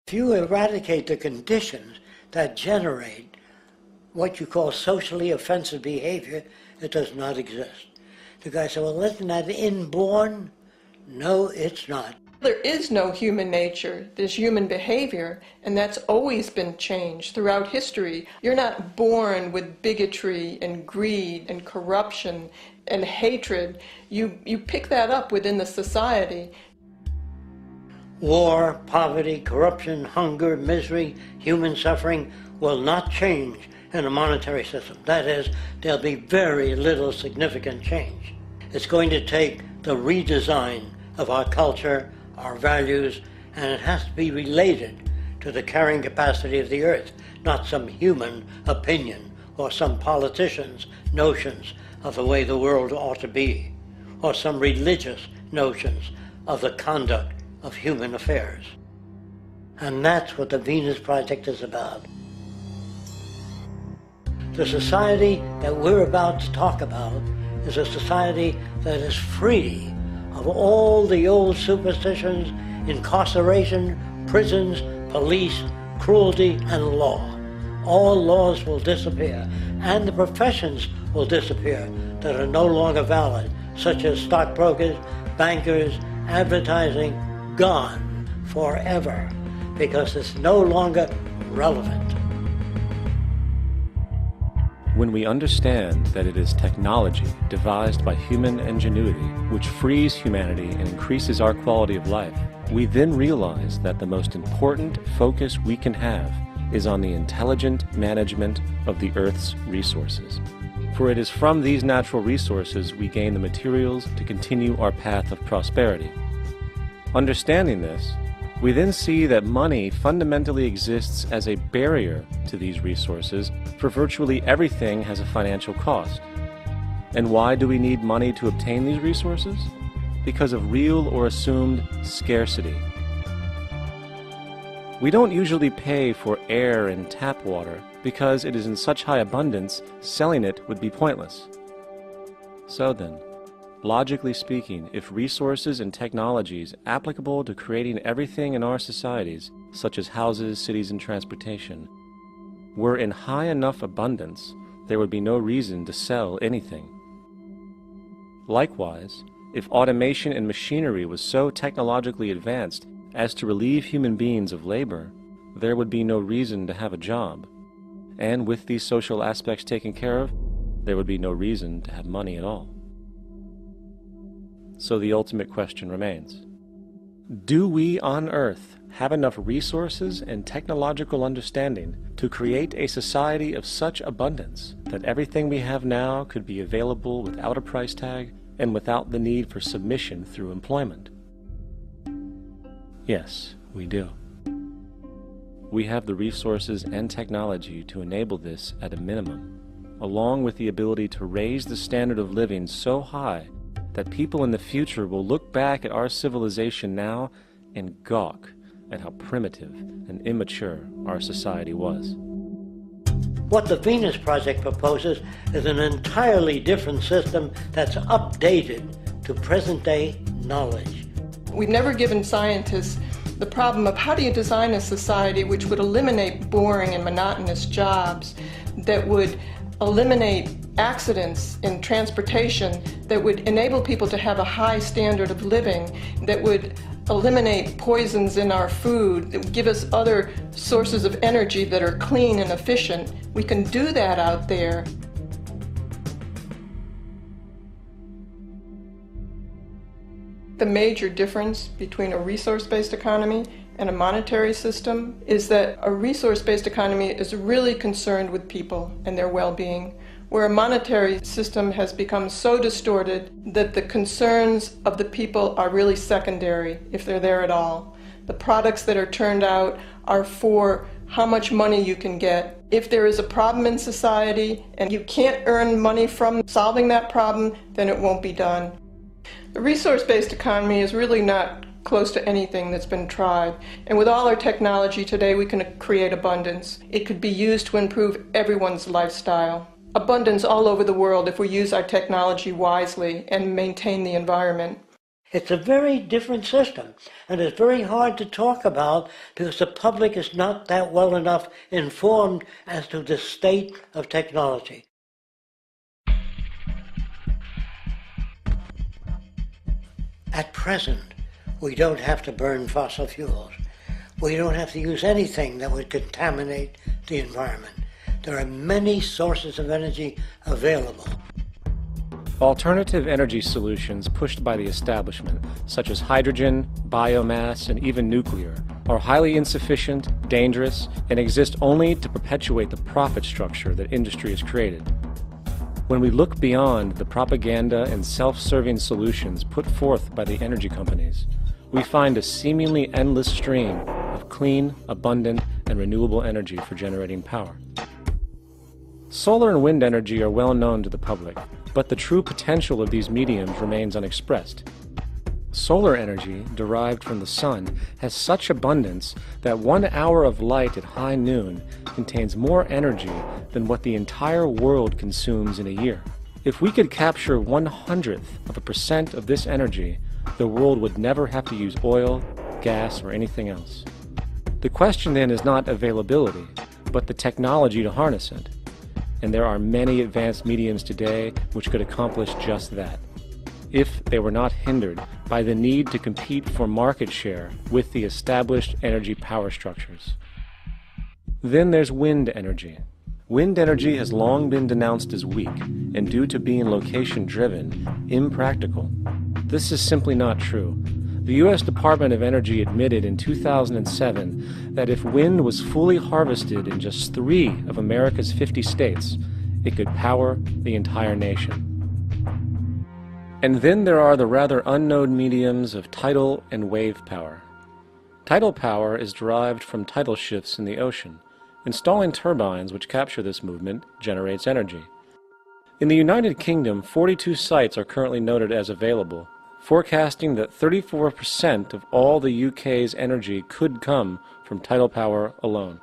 If you eradicate the conditions that generate what you call socially offensive behavior, it does not exist. The guy said, well, isn't that inborn? No, it's not. There is no human nature, there's human behavior, and that's always been changed throughout history. You're not born with bigotry and greed and corruption and hatred. You pick that up within the society. War, poverty, corruption, hunger, misery, human suffering will not change in a monetary system. That is, there'll be very little significant change. It's going to take the redesign of our culture, our values, and it has to be related to the carrying capacity of the earth, not some human opinion or some politician's notions of the way the world ought to be, or some religious notions of the conduct of human affairs. And that's what the Venus Project is about. The society that we're about to talk about is a society that is free of all the old superstitions, incarceration, prisons, police, cruelty, and law. All laws will disappear, and the professions will disappear that are no longer valid, such as stockbrokers, bankers, advertising, gone forever, because it's no longer relevant. When we understand that it is technology devised by human ingenuity which frees humanity and increases our quality of life, we then realize that the most important focus we can have is on the intelligent management of the Earth's resources. For it is from these natural resources we gain the materials to continue our path of prosperity. Understanding this, we then see that money fundamentally exists as a barrier to these resources, for virtually everything has a financial cost. And why do we need money to obtain these resources? Because of real or assumed scarcity. We don't usually pay for air and tap water because it is in such high abundance, selling it would be pointless. So then, logically speaking, if resources and technologies applicable to creating everything in our societies, such as houses, cities, and transportation, were in high enough abundance, there would be no reason to sell anything. Likewise, if automation and machinery was so technologically advanced as to relieve human beings of labor, there would be no reason to have a job. And with these social aspects taken care of, there would be no reason to have money at all. So the ultimate question remains: do we on Earth have enough resources and technological understanding to create a society of such abundance that everything we have now could be available without a price tag and without the need for submission through employment? Yes, we do. We have the resources and technology to enable this at a minimum, along with the ability to raise the standard of living so high that people in the future will look back at our civilization now and gawk at how primitive and immature our society was. What the Venus Project proposes is an entirely different system that's updated to present-day knowledge. We've never given scientists the problem of how do you design a society which would eliminate boring and monotonous jobs, that would eliminate accidents in transportation, that would enable people to have a high standard of living, that would eliminate poisons in our food, that would give us other sources of energy that are clean and efficient. We can do that out there. The major difference between a resource-based economy and a monetary system is that a resource-based economy is really concerned with people and their well-being, where a monetary system has become so distorted that the concerns of the people are really secondary, if they're there at all. The products that are turned out are for how much money you can get. If there is a problem in society and you can't earn money from solving that problem, then it won't be done. The resource-based economy is really not close to anything that's been tried. And with all our technology today, we can create abundance. It could be used to improve everyone's lifestyle. Abundance all over the world if we use our technology wisely and maintain the environment. It's a very different system, and it's very hard to talk about because the public is not that well enough informed as to the state of technology. At present, we don't have to burn fossil fuels. We don't have to use anything that would contaminate the environment. There are many sources of energy available. Alternative energy solutions pushed by the establishment, such as hydrogen, biomass, and even nuclear, are highly insufficient, dangerous, and exist only to perpetuate the profit structure that industry has created. When we look beyond the propaganda and self-serving solutions put forth by the energy companies, we find a seemingly endless stream of clean, abundant, and renewable energy for generating power. Solar and wind energy are well known to the public, but the true potential of these mediums remains unexpressed. Solar energy, derived from the sun, has such abundance that 1 hour of light at high noon contains more energy than what the entire world consumes in a year. If we could capture 1/100% of this energy, the world would never have to use oil, gas, or anything else. The question then is not availability, but the technology to harness it. And there are many advanced mediums today which could accomplish just that, if they were not hindered by the need to compete for market share with the established energy power structures. Then there's wind energy. Wind energy has long been denounced as weak, and due to being location-driven, impractical. This is simply not true. The U.S. Department of Energy admitted in 2007 that if wind was fully harvested in just 3 of America's 50 states, it could power the entire nation. And then there are the rather unknown mediums of tidal and wave power. Tidal power is derived from tidal shifts in the ocean. Installing turbines which capture this movement generates energy. In the United Kingdom, 42 sites are currently noted as available, forecasting that 34% of all the UK's energy could come from tidal power alone.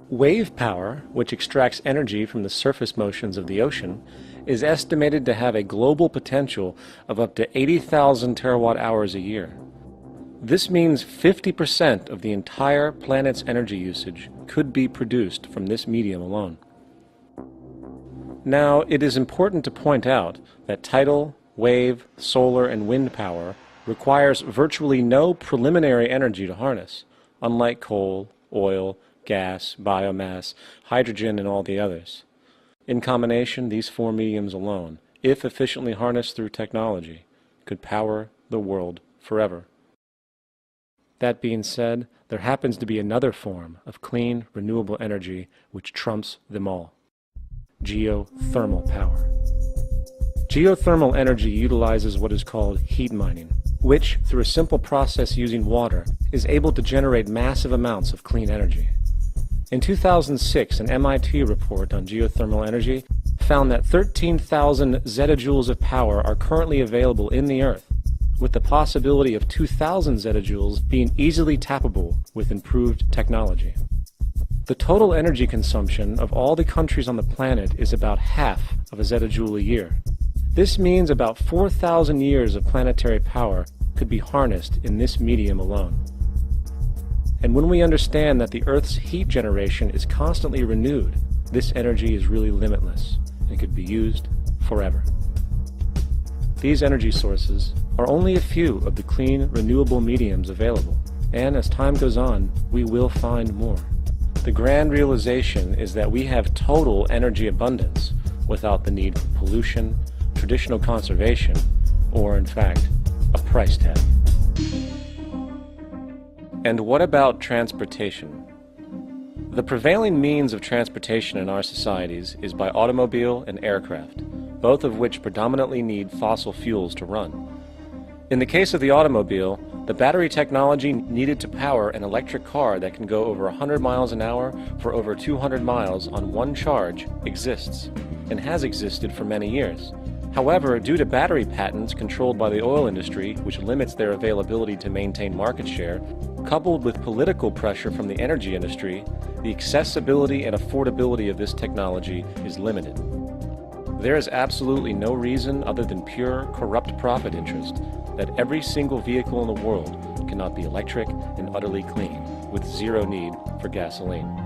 Wave power, which extracts energy from the surface motions of the ocean, is estimated to have a global potential of up to 80,000 terawatt-hours a year. This means 50% of the entire planet's energy usage could be produced from this medium alone. Now, it is important to point out that tidal, wave, solar, and wind power requires virtually no preliminary energy to harness, unlike coal, oil, gas, biomass, hydrogen, and all the others. In combination, these 4 mediums alone, if efficiently harnessed through technology, could power the world forever. That being said, there happens to be another form of clean, renewable energy which trumps them all: geothermal power. Geothermal energy utilizes what is called heat mining, which, through a simple process using water, is able to generate massive amounts of clean energy. In 2006, an MIT report on geothermal energy found that 13,000 zettajoules of power are currently available in the Earth, with the possibility of 2,000 zettajoules being easily tappable with improved technology. The total energy consumption of all the countries on the planet is about half of a zettajoule a year. This means about 4,000 years of planetary power could be harnessed in this medium alone. And when we understand that the Earth's heat generation is constantly renewed, this energy is really limitless and could be used forever. These energy sources are only a few of the clean, renewable mediums available, and as time goes on, we will find more. The grand realization is that we have total energy abundance without the need for pollution, traditional conservation, or in fact, a price tag. And what about transportation? The prevailing means of transportation in our societies is by automobile and aircraft, both of which predominantly need fossil fuels to run. In the case of the automobile, the battery technology needed to power an electric car that can go over 100 miles an hour for over 200 miles on one charge exists, and has existed for many years. However, due to battery patents controlled by the oil industry, which limits their availability to maintain market share, coupled with political pressure from the energy industry, the accessibility and affordability of this technology is limited. There is absolutely no reason other than pure, corrupt profit interest that every single vehicle in the world cannot be electric and utterly clean, with zero need for gasoline.